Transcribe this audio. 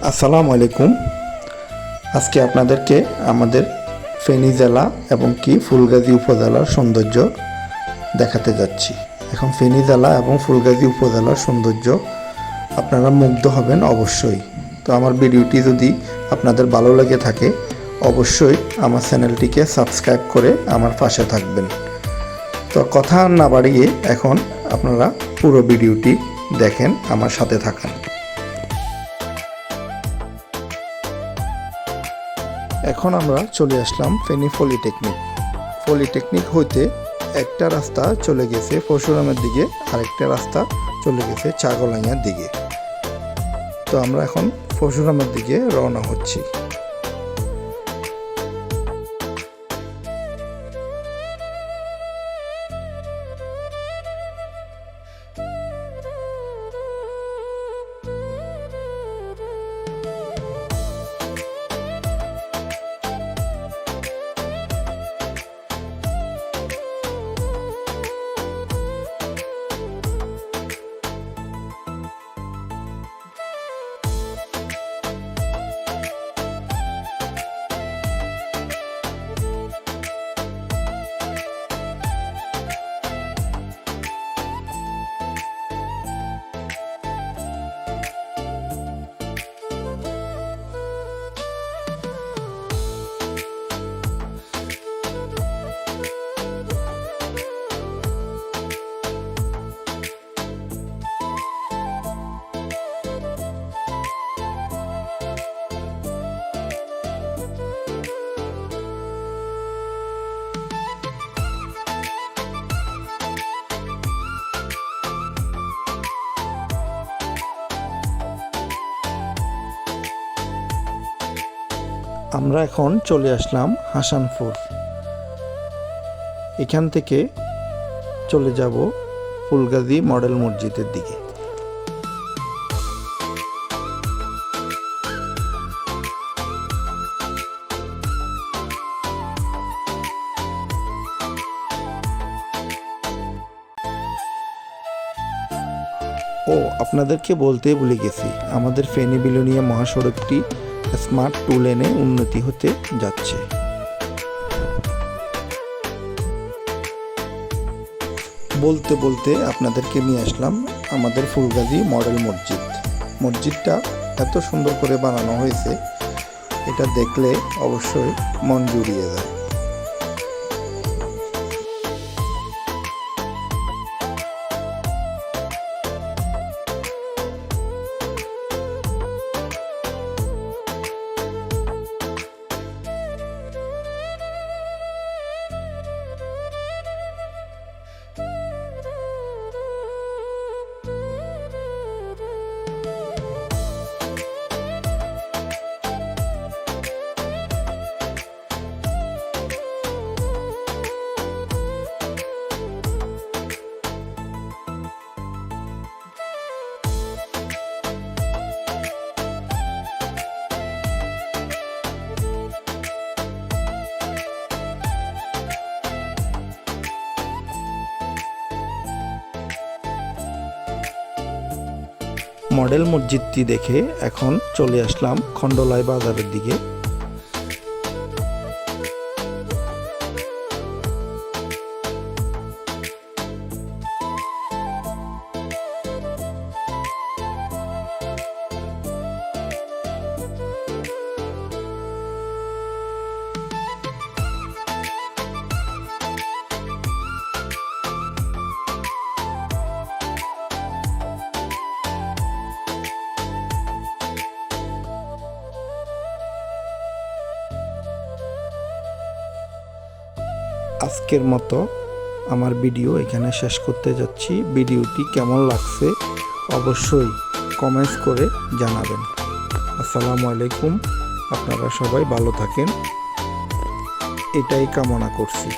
আসসালামু আলাইকুম। আজকে আপনাদেরকে আমাদের ফেনী জেলা এবং কি ফুলগাজী উপজেলার সৌন্দর্য দেখাতে যাচ্ছি। এখন ফেনী জেলা এবং ফুলগাজী উপজেলার সৌন্দর্য আপনারা মুগ্ধ হবেন অবশ্যই। তো আমার ভিডিওটি যদি আপনাদের ভালো লেগে থাকে অবশ্যই আমার চ্যানেলটিকে সাবস্ক্রাইব করে আমার পাশে থাকবেন। তো কথা না বাড়িয়ে এখন আপনারা পুরো ভিডিওটি দেখেন, আমার সাথে থাকেন। এখন আমরা চলে আসলাম ফেনী পলিটেকনিক হইতে একটা রাস্তা চলে গেছে পরশুরামের দিকে, আরেকটা রাস্তা চলে গেছে চাগলাইয়ার দিকে। তো আমরা এখন পরশুরামের দিকে রওনা হচ্ছি। আমরা এখন চলে আসলাম হাসানপুর। এখান থেকে চলে যাব ফুলগাজী মডেল মসজিদের দিকে। আপনাদেরকে বলতে ভুলে গেছি, আমাদের ফেনী বিলোনিয়া মহাসড়কটি স্মার্ট 2 লেনে উন্নতি হতে যাচ্ছে। বলতে বলতে আপনাদেরকে নিয়ে আসলাম আমাদের ফুলগাজী মডেল মসজিদটা এত সুন্দর করে বানানো হয়েছে, এটা দেখলে অবশ্যই মন জুড়িয়ে যায়। মডেল মসজিদটি দেখে এখন চলে আসলাম খণ্ডলাই বাজারের দিকে। আজকের মতো আমার ভিডিও এখানে শেষ করতে যাচ্ছি। ভিডিওটি কেমন লাগছে অবশ্যই কমেন্টস করে জানাবেন। আসসালামু আলাইকুম। আপনারা সবাই ভালো থাকেন, এটাই কামনা করছি।